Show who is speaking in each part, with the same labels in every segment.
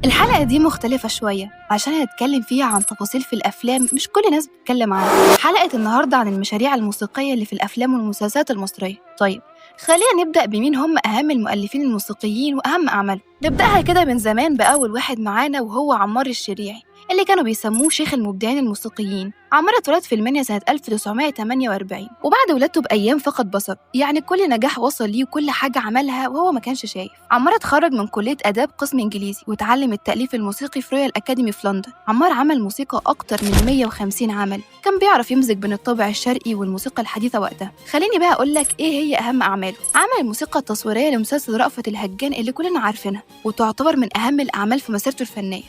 Speaker 1: الحلقة دي مختلفة شوية عشان هنتكلم فيها عن تفاصيل في الأفلام مش كل الناس بتتكلم عنها. حلقة النهاردة عن المشاريع الموسيقية اللي في الأفلام والمسلسلات المصرية. طيب خلينا نبدأ بمين هم أهم المؤلفين الموسيقيين وأهم أعمالهم. نبدأها كده من زمان بأول واحد معانا وهو عمار الشريعي اللي كانوا بيسموه شيخ المبدعين الموسيقيين. عمار اتولد في المنيا سنة 1948 وبعد ولادته بأيام فقد بصر، يعني كل نجاح وصل ليه وكل حاجة عملها وهو ما كانش شايف. عمار اتخرج من كلية آداب قسم إنجليزي وتعلم التأليف الموسيقي في رويال أكاديمي في لندن. عمار عمل موسيقى أكتر من 150 عمل، كان بيعرف يمزج بين الطابع الشرقي والموسيقى الحديثة وقتها. خليني بقى أقول لك إيه هي أهم أعماله. عمل الموسيقى التصويرية لمسلسل رأفت الهجان اللي كلنا عارفينها وتعتبر من أهم الأعمال في مسيرته الفنية.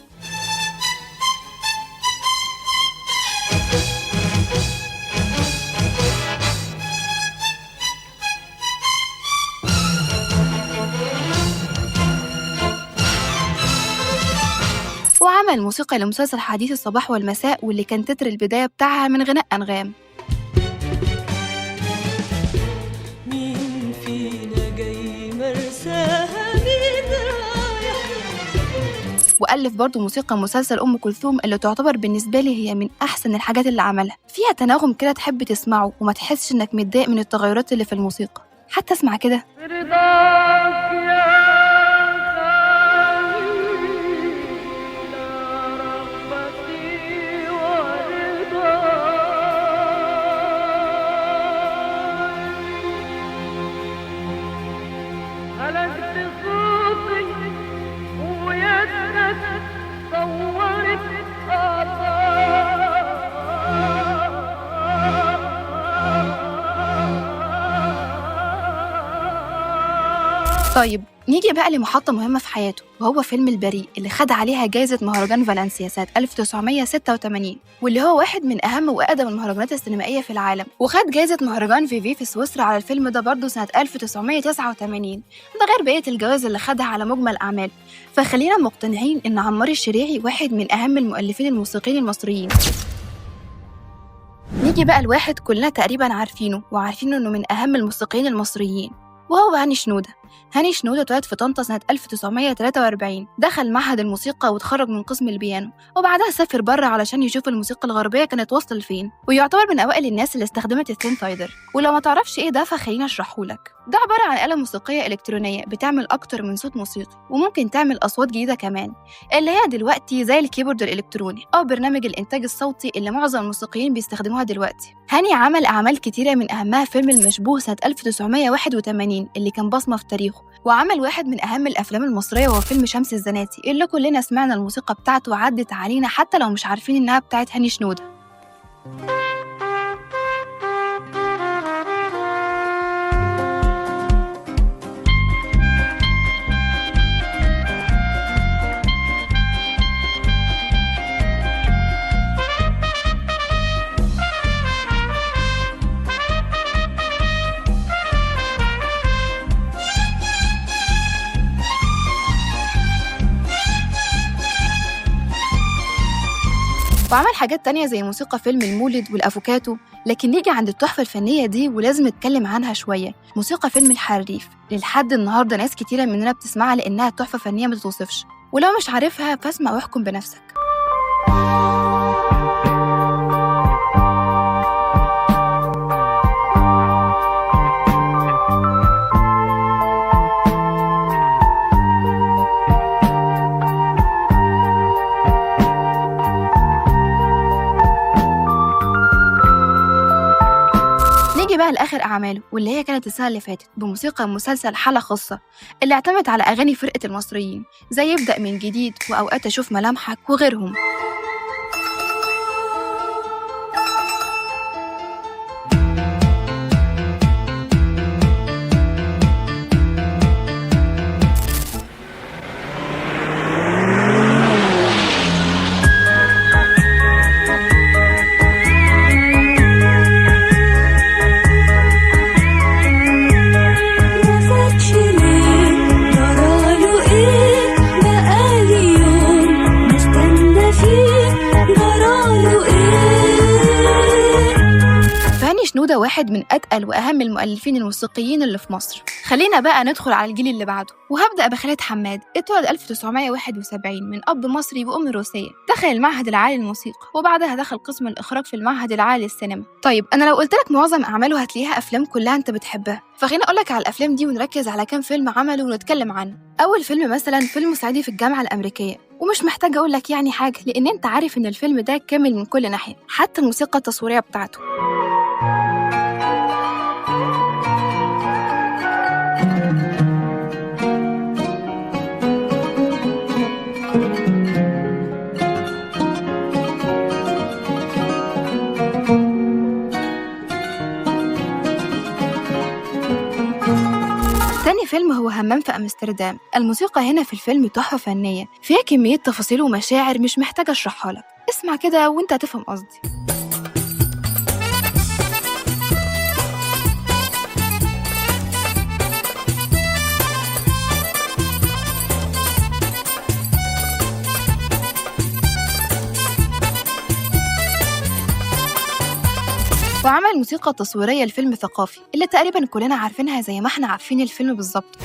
Speaker 1: وعمل موسيقى لمسلسل حديث الصباح والمساء واللي كان تتر البداية بتاعها من غناء أنغام.
Speaker 2: مين فينا جاي مرساها مين رايح.
Speaker 1: وألف برضو موسيقى مسلسل أم كلثوم اللي تعتبر بالنسبة لي هي من أحسن الحاجات اللي عملها، فيها تناغم كده تحب تسمعه وما تحسش إنك متضايق من التغيرات اللي في الموسيقى. حتى اسمع كده. طيب نيجي بقى لمحطة مهمة في حياته وهو فيلم البريء اللي خد عليها جائزة مهرجان فالنسيا سنة 1986 واللي هو واحد من أهم وأقدم المهرجانات السينمائية في العالم، وخد جائزة مهرجان فيفي في سويسرا على الفيلم ده برضه سنة 1989، ده غير بقية الجوائز اللي خدها على مجمل أعماله. فخلينا مقتنعين إن عمار الشريعي واحد من أهم المؤلفين الموسيقيين المصريين. نيجي بقى لواحد كلنا تقريبا عارفينه وعارفينه إنه من أهم الموسيقيين المصريين وهو هاني شنودة. هاني شنودة اتولد في طنطا سنة 1943، دخل معهد الموسيقى وتخرج من قسم البيانو وبعدها سافر بره علشان يشوف الموسيقى الغربية كانت واصلة لفين، ويعتبر من أوائل الناس اللي استخدمت السينثايزر. ولو ما تعرفش إيه ده فخلينا أشرحهولك. ده عبارة عن آلة موسيقية إلكترونية بتعمل أكتر من صوت موسيقي وممكن تعمل أصوات جديدة كمان، اللي هي دلوقتي زي الكيبورد الإلكتروني أو برنامج الإنتاج الصوتي اللي معظم الموسيقيين بيستخدموها دلوقتي. هاني عمل أعمال كتيرة من أهمها فيلم المشبوه سنة 1981 اللي كان بصمة في تاريخه، وعمل واحد من أهم الأفلام المصرية وهو فيلم شمس الزناتي اللي كلنا سمعنا الموسيقى بتاعته وعدت علينا حتى لو مش عارفين إنها بتاعت هاني شنودة. وعمل حاجات تانية زي موسيقى فيلم المولد والأفوكاتو. لكن نيجي عند التحفة الفنية دي ولازم نتكلم عنها شوية، موسيقى فيلم الحريف اللي لحد النهاردة ناس كتيرة مننا بتسمعها لأنها تحفة فنية ما تتوصفش، ولو مش عارفها فاسمع واحكم بنفسك. نيجي بقى لآخر أعماله واللي هي كانت السنة اللي فاتت بموسيقى مسلسل حالة خاصة اللي اعتمد على أغاني فرقة المصريين زي يبدأ من جديد وأوقات أشوف ملامحك وغيرهم.
Speaker 2: في
Speaker 1: حودة واحد من أتقل وأهم المؤلفين الموسيقيين اللي في مصر. خلينا بقى ندخل على الجيل اللي بعده، وهبدأ بخالد حماد. اتولد 1971 من أب مصري وأم روسية. دخل المعهد العالي للموسيقى وبعدها دخل قسم الإخراج في المعهد العالي للسينما. طيب أنا لو قلت لك معظم أعماله هتلاقيها أفلام كلها أنت بتحبها، فخليني أقولك على الأفلام دي ونركز على كام فيلم عمله ونتكلم عنه. أول فيلم مثلا فيلم صعيدي في الجامعة الأمريكية، ومش محتاجة أقولك يعني حاجة لأن أنت عارف إن الفيلم ده كامل من كل ناحية، حتى الموسيقى التصويرية بتاعته. تاني فيلم هو همام في أمستردام. الموسيقى هنا في الفيلم تحفة فنية، فيها كمية تفاصيل ومشاعر مش محتاجة أشرحها لك، اسمع كده وانت هتفهم قصدي. وعمل الموسيقى التصويرية لفيلم ثقافي اللي تقريبا كلنا عارفينها زي ما احنا عارفين الفيلم بالظبط.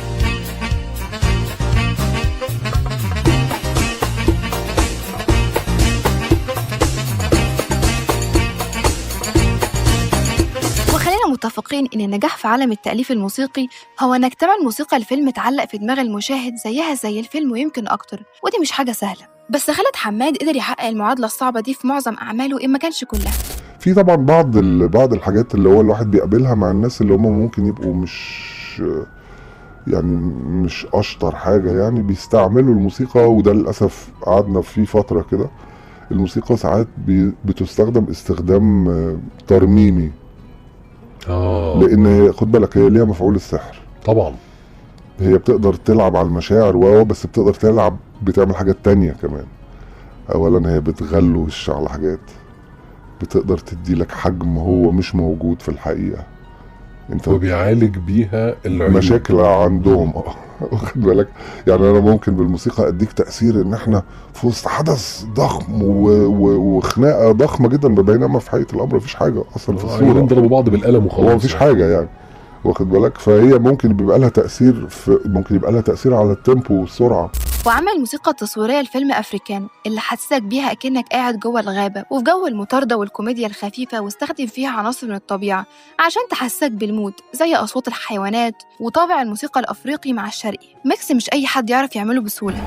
Speaker 1: وخلينا متفقين إن النجاح في عالم التأليف الموسيقي هو إنك تعمل موسيقى الفيلم تعلق في دماغ المشاهد زيها زي الفيلم ويمكن أكتر، ودي مش حاجة سهلة. بس خالد حماد قدر يحقق المعادلة الصعبة دي في معظم أعماله إن ما كانش كلها.
Speaker 3: في طبعا بعض الحاجات اللي هو الواحد بيقابلها مع الناس اللي هم ممكن يبقوا مش اشطر حاجة، يعني بيستعملوا الموسيقى، وده للأسف قعدنا فيه فترة كده. الموسيقى ساعات بتستخدم استخدام ترميمي، لان خد بالك هي ليها مفعول السحر
Speaker 4: طبعا.
Speaker 3: هي بتقدر تلعب على المشاعر بس بتقدر بتعمل حاجات تانية كمان. اولا هي بتغلوش على حاجات، بتقدر تدي لك حجم هو مش موجود في الحقيقة،
Speaker 4: انت وبيعالج بيها
Speaker 3: مشاكل عندهم. واخد بالك؟ يعني انا ممكن بالموسيقى اديك تأثير ان احنا في وسط حدث ضخم وخناقة ضخمة جدا، بينما في حقيقة الامر مفيش حاجة اصلا في الصورة،
Speaker 4: ضربوا بعض بالقلم وخلاص،
Speaker 3: مفيش حاجة يعني. واخد بالك؟ فهي ممكن يبقى لها تأثير على التيمبو والسرعة.
Speaker 1: وعمل موسيقى تصويرية لفيلم أفريكان اللي حسسك بيها أكنك قاعد جوه الغابة وفي جو المطاردة والكوميديا الخفيفة، واستخدم فيها عناصر من الطبيعة عشان تحسسك بالمود زي أصوات الحيوانات وطابع الموسيقى الأفريقي مع الشرقي، ميكس مش أي حد يعرف يعمله بسهولة.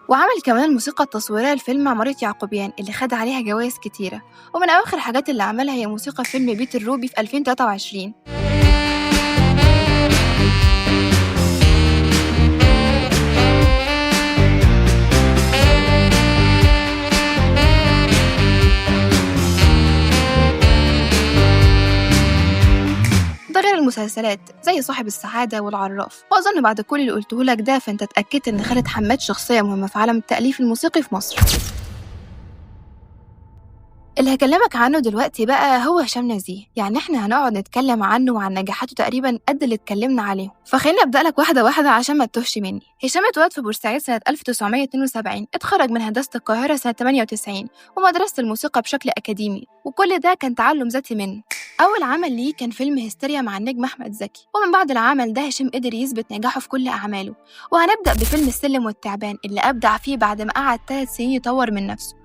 Speaker 1: وعمل كمان الموسيقى التصويرية لفيلم عمارة يعقوبيان اللي خد عليها جوائز كتيرة، ومن أواخر الحاجات اللي عملها هي موسيقى فيلم بيت الروبي في 2023. ده غير المسلسلات زي صاحب السعادة والعراف. وأظن بعد كل اللي قلته لك ده فأنت اتأكدت إن خالد حماد شخصية مهمة في عالم التأليف الموسيقي في مصر. اللي هكلمك عنه دلوقتي بقى هو هشام نزيه، يعني احنا هنقعد نتكلم عنه وعن نجاحاته تقريبا قد اللي اتكلمنا عليه، فخلينا ابدأ لك واحدة واحدة عشان ما تتوهش مني. هشام اتولد في بورسعيد سنة 1972، اتخرج من هندسة القاهرة سنة 98 ومدرسة الموسيقى بشكل أكاديمي، وكل ده كان تعلم ذاتي منه. أول عمل ليه كان فيلم هستيريا مع النجم أحمد زكي، ومن بعد العمل ده هشام قدر يثبت نجاحه في كل أعماله. وهنبدأ بفيلم السلم والتعبان اللي أبدع فيه بعد ما قعد 3 سنين يطور من نفسه.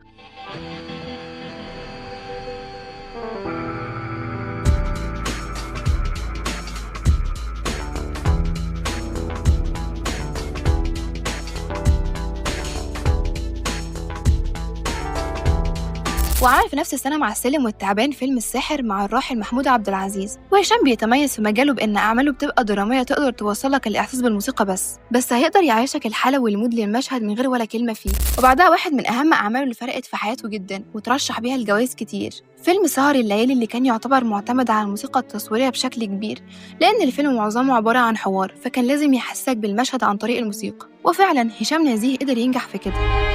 Speaker 1: وعمل في نفس السنة مع السلم والتعبان فيلم الساحر مع الراحل محمود عبد العزيز. وهشام بيتميز في مجاله بأن أعماله بتبقى درامية تقدر توصلك الإحساس بالموسيقى بس هيقدر يعيشك الحالة والمود للمشهد من غير ولا كلمة فيه. وبعدها واحد من أهم أعماله اللي فرقت في حياته جدا وترشح بيها الجوائز كتير، فيلم سهر الليالي، اللي كان يعتبر معتمد على الموسيقى التصويرية بشكل كبير، لأن الفيلم معظمه عبارة عن حوار، فكان لازم يحسسك بالمشهد عن طريق الموسيقى. وفعلا هشام نزيه قدر ينجح في كده.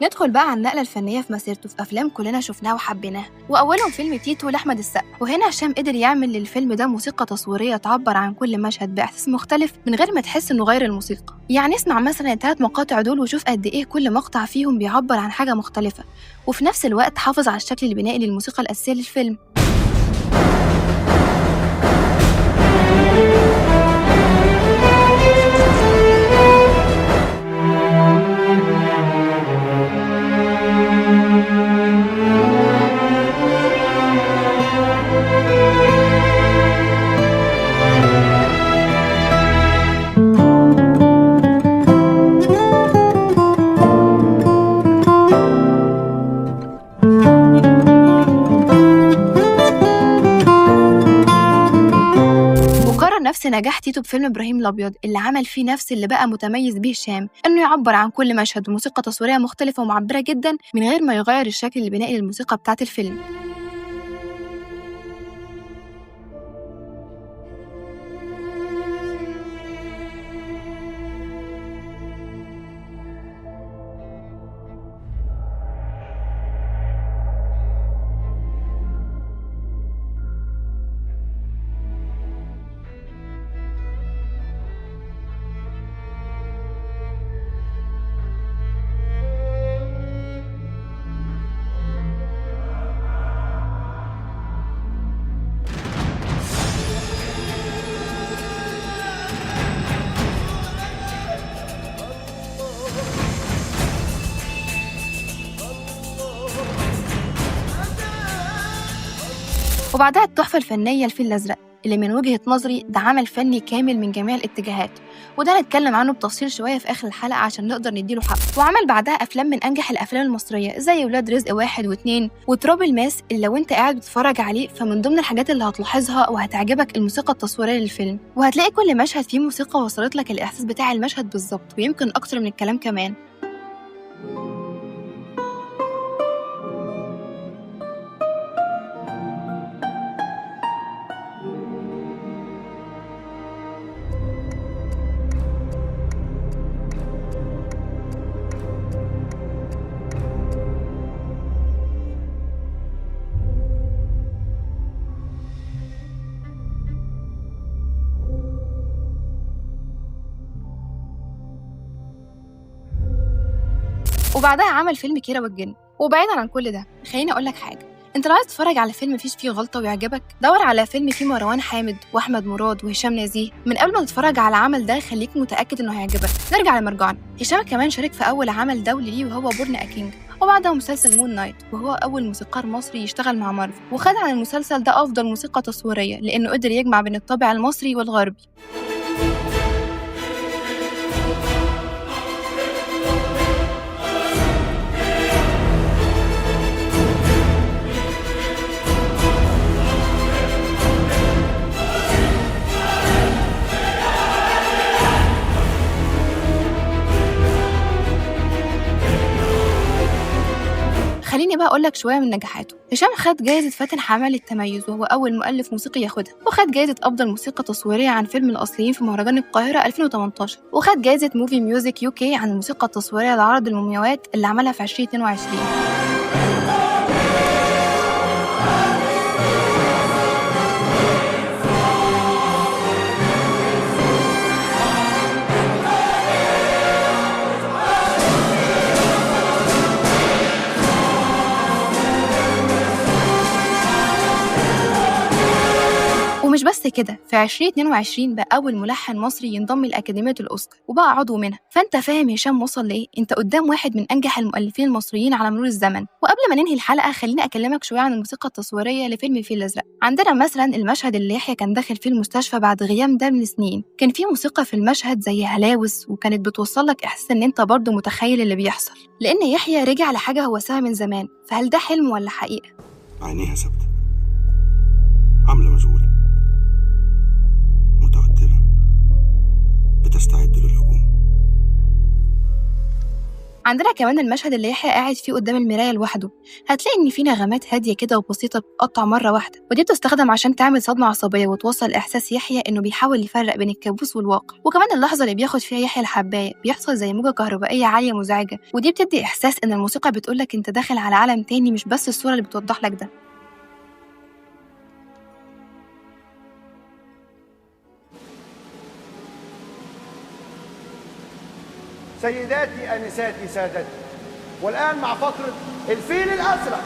Speaker 1: ندخل بقى على النقلة الفنية في مسيرته في أفلام كلنا شفناها وحبيناها، وأولهم فيلم تيتو لأحمد السقا. وهنا هشام قدر يعمل للفيلم ده موسيقى تصويرية تعبر عن كل مشهد بإحساس مختلف من غير ما تحس إنه غير الموسيقى. يعني اسمع مثلا ال3 مقاطع دول وشوف قد إيه كل مقطع فيهم بيعبر عن حاجة مختلفة، وفي نفس الوقت حافظ على الشكل البنائي للموسيقى الأساسية للفيلم. نفس نجاح تيتو بفيلم إبراهيم الأبيض اللي عمل فيه نفس اللي بقى متميز بيه هشام، إنه يعبر عن كل مشهد بموسيقى تصويرية مختلفة ومعبرة جدا من غير ما يغير الشكل البنائي للموسيقى بتاعة الفيلم. وبعدها التحفة الفنية الفيل الأزرق، اللي من وجهة نظري ده عمل فني كامل من جميع الاتجاهات، وده نتكلم عنه بتفصيل شوية في آخر الحلقة عشان نقدر نديله حقه. وعمل بعدها أفلام من أنجح الأفلام المصرية زي ولاد رزق 1 و2 وتراب الماس، اللي لو أنت قاعد بتتفرج عليه فمن ضمن الحاجات اللي هتلاحظها وهتعجبك الموسيقى التصويرية للفيلم، وهتلاقي كل مشهد فيه موسيقى وصلت لك الإحساس بتاع المشهد بالظبط، ويمكن أكتر من الكلام كمان. وبعدها عمل فيلم كيرة والجن. وبعيدا عن كل ده خليني اقول لك حاجه، انت لو عايز تتفرج على فيلم مفيش فيه غلطه ويعجبك، دور على فيلم فيه مروان حامد واحمد مراد وهشام نزيه. من قبل ما تتفرج على العمل ده خليك متاكد انه هيعجبك. نرجع لمرجعنا، هشام كمان شارك في اول عمل دولي ليه وهو بورن اكينج، وبعدها مسلسل مون نايت، وهو اول موسيقار مصري يشتغل مع مارفل، وخد عن المسلسل ده افضل موسيقى تصويريه لانه قدر يجمع بين الطابع المصري والغربي. خليني بقى أقول لك شوية من نجاحاته. هشام خد جايزة فاتن حمامة للتميز، وهو أول مؤلف موسيقي ياخدها، وخد جايزة أفضل موسيقى تصويرية عن فيلم الأصليين في مهرجان القاهرة 2018، وخد جايزة موفي ميوزك UK عن الموسيقى التصويرية لعرض المومياوات اللي عملها في 2022. ومش بس كده، في 2022 بقى أول ملحن مصري ينضم لأكاديمية الأوسكار وبقى عضو منها. فأنت فاهم هشام وصل لإيه؟ أنت قدام واحد من أنجح المؤلفين المصريين على مرور الزمن. وقبل ما ننهي الحلقة خليني أكلمك شوية عن الموسيقى التصويرية لفيلم الفيل الأزرق. عندنا مثلا المشهد اللي يحيى كان داخل فيه المستشفى بعد غياب ده من سنين، كان فيه موسيقى في المشهد زي هلاوس، وكانت بتوصل لك إحساس إن أنت برضه متخيل اللي بيحصل، لأن يحيى رجع لحاجة هو ساها من زمان. فهل ده حلم ولا حقيقة؟
Speaker 5: عينيها ثابتة، عاملة مشغولة، متوترة، بتستعد للهجوم.
Speaker 1: عندنا كمان المشهد اللي يحيى قاعد فيه قدام المراية لوحده، هتلاقي إن فيه نغمات هادية كده وبسيطة بتقطع مرة واحدة، ودي بتستخدم عشان تعمل صدمة عصبية وتوصل إحساس يحيى إنه بيحاول يفرق بين الكابوس والواقع. وكمان اللحظة اللي بياخد فيها يحيى الحباية بيحصل زي موجة كهربائية عالية مزعجة، ودي بتدي إحساس إن الموسيقى بتقولك أنت داخل على عالم تاني، مش بس الصورة اللي بتوضح لك ده.
Speaker 6: سيداتي أنساتي سادتي، والآن مع فقرة الفيل الأزرق.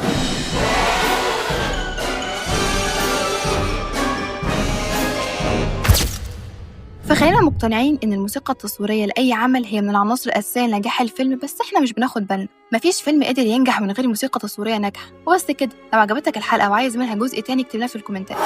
Speaker 1: فخلينا مقتنعين إن الموسيقى التصويرية لأي عمل هي من العناصر الأساسية لنجاح الفيلم، بس إحنا مش بناخد بالنا. مفيش فيلم قدر ينجح من غير موسيقى تصويرية ناجحة. وبس كده، لو عجبتك الحلقة وعايز منها جزء تاني اكتب لنا في الكومنتات.